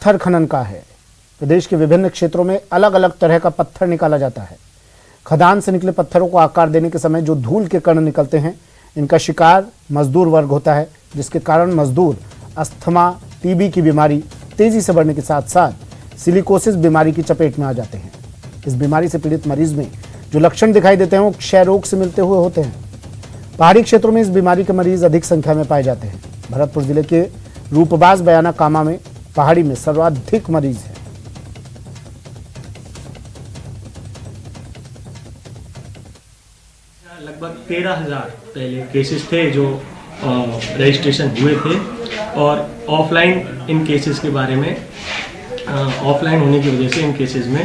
पत्थर खनन का है। प्रदेश के विभिन्न क्षेत्रों में अलग अलग तरह का पत्थर निकाला जाता है। खदान से निकले पत्थरों को आकार देने के समय जो धूल के कण निकलते हैं, इनका शिकार मजदूर वर्ग होता है, जिसके कारण मजदूर अस्थमा, टीबी की बीमारी तेजी से बढ़ने के साथ साथ सिलिकोसिस बीमारी की चपेट में आ जाते हैं। इस बीमारी से पीड़ित मरीज में जो लक्षण दिखाई देते हैं वो क्षय रोग से मिलते हुए होते हैं। पहाड़ी क्षेत्रों में इस बीमारी के मरीज अधिक संख्या में पाए जाते हैं। भरतपुर जिले के रूपबाज बयाना कामा में पहाड़ी में सर्वाधिक मरीज हैं। लगभग 13,000 पहले केसेस थे जो रजिस्ट्रेशन हुए थे, और ऑफलाइन इन केसेस के बारे में ऑफलाइन होने की वजह से इन केसेस में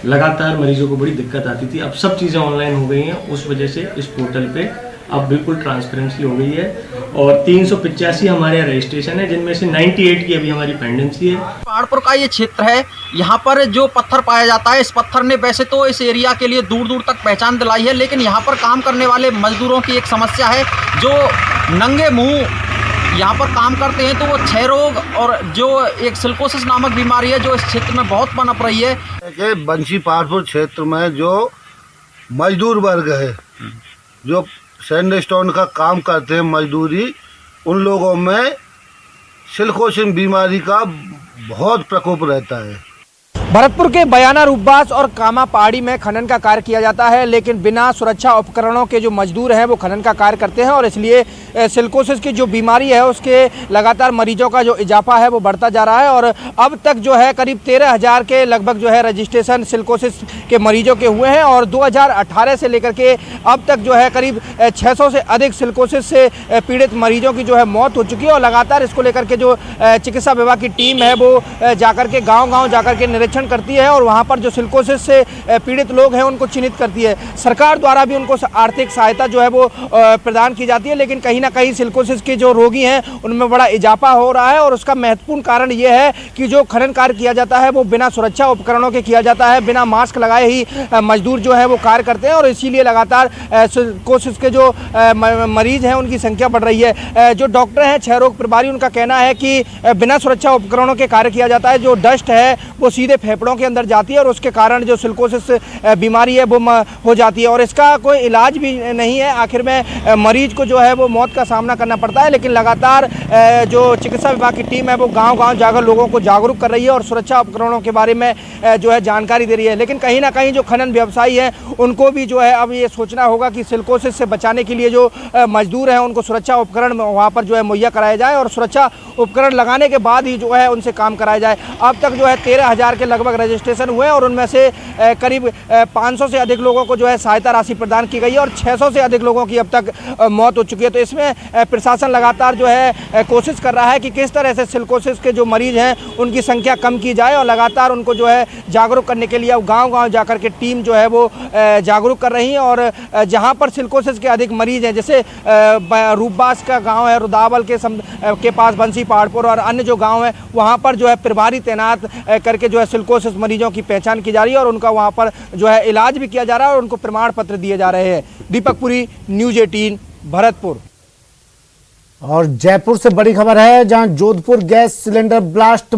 लगातार मरीजों को बड़ी दिक्कत आती थी। अब सब चीज़ें ऑनलाइन हो गई हैं, उस वजह से इस पोर्टल पे अब बिल्कुल ट्रांसपेरेंसी हो गई है। और 385 हमारे यहाँ रजिस्ट्रेशन है, जिनमें से 98 की अभी हमारी पेंडेंसी है। पहाड़पुर का ये क्षेत्र है, यहाँ पर जो पत्थर पाया जाता है, इस पत्थर ने वैसे तो इस एरिया के लिए दूर दूर तक पहचान दिलाई है, लेकिन यहाँ पर काम करने वाले मजदूरों की एक समस्या है। जो नंगे मुंह यहाँ पर काम करते हैं तो वो क्षय रोग और जो एक सिलिकोसिस नामक बीमारी है जो इस क्षेत्र में बहुत पनप रही है। कि बंसी पहाड़पुर क्षेत्र में जो मजदूर वर्ग है, जो सैंडस्टोन का काम करते हैं मजदूरी, उन लोगों में सिलिकोसिस बीमारी का बहुत प्रकोप रहता है। भरतपुर के बयाना, रूपबाज और कामा पहाड़ी में खनन का कार्य किया जाता है, लेकिन बिना सुरक्षा उपकरणों के जो मजदूर हैं वो खनन का कार्य करते हैं और इसलिए सिलिकोसिस की जो बीमारी है उसके लगातार मरीजों का जो इजाफा है वो बढ़ता जा रहा है। और अब तक जो है करीब 13,000 के लगभग जो है रजिस्ट्रेशन सिलिकोसिस के मरीजों के हुए हैं और 2018 से लेकर के अब तक जो है करीब 600 से अधिक सिलिकोसिस से पीड़ित मरीजों की जो है मौत हो चुकी है। और लगातार इसको लेकर के जो चिकित्सा विभाग की टीम है वो जाकर के गाँव जाकर के निरीक्षण करती है और वहां पर जो सिलिकोसिस से पीड़ित लोग हैं उनको चिन्हित करती है। सरकार द्वारा भी उनको आर्थिक सहायता जो है वो प्रदान की जाती है, लेकिन कहीं ना कहीं सिलिकोसिस के जो रोगी हैं उनमें बड़ा इजाफा हो रहा है। और उसका महत्वपूर्ण कारण ये है कि जो खनन कार्य किया जाता है वो बिना सुरक्षा उपकरणों के किया जाता है, बिना मास्क लगाए ही मजदूर जो है वो कार्य करते हैं और इसीलिए लगातार सिलिकोसिस के जो मरीज हैं उनकी संख्या बढ़ रही है। जो डॉक्टर हैं, क्षय रोग प्रभारी, उनका कहना है कि बिना सुरक्षा उपकरणों के कार्य किया जाता है। जो डस्ट है वो सीधे फेफड़ों के अंदर जाती है और उसके कारण जो सिलिकोसिस बीमारी है वो हो जाती है और इसका कोई इलाज भी नहीं है। आखिर में मरीज को जो है वो मौत का सामना करना पड़ता है, लेकिन लगातार जो चिकित्सा विभाग की टीम है वो गांव-गांव जाकर लोगों को जागरूक कर रही है और सुरक्षा उपकरणों के बारे में जो है जानकारी दे रही है। लेकिन कहीं ना कहीं जो खनन व्यवसायी हैं उनको भी जो है अब ये सोचना होगा कि सिलिकोसिस से बचाने के लिए जो मजदूर हैं उनको सुरक्षा उपकरण वहाँ पर जो है मुहैया कराया जाए और सुरक्षा उपकरण लगाने के बाद ही जो है उनसे काम कराया जाए। अब तक जो है 13,000 के लगभग रजिस्ट्रेशन हुए और उनमें से करीब 500 से अधिक लोगों को जो है सहायता राशि प्रदान की गई है और 600 से अधिक लोगों की अब तक मौत हो चुकी है। तो इसमें प्रशासन लगातार जो है कोशिश कर रहा है कि किस तरह से सिलिकोसिस के जो मरीज हैं उनकी संख्या कम की जाए और लगातार उनको जो है जागरूक करने के लिए अब गाँव जाकर के टीम जो है वो जागरूक कर रही है। और जहाँ पर सिलिकोसिस के अधिक मरीज हैं, जैसे रूपबाज का गाँव है, रुदावल के पास बंसी पहाड़पुर और अन्य जो गाँव हैं, वहाँ पर जो है प्रभारी तैनात करके जो है सिलिकोसिस मरीजों की पहचान की जा रही है और उनका वहाँ पर जो है इलाज भी किया जा रहा है और उनको प्रमाण पत्र दिए जा रहे हैं। दीपक पुरी, न्यूज़ 18, भरतपुर। और जयपुर से बड़ी खबर है, जहां जोधपुर गैस सिलेंडर ब्लास्ट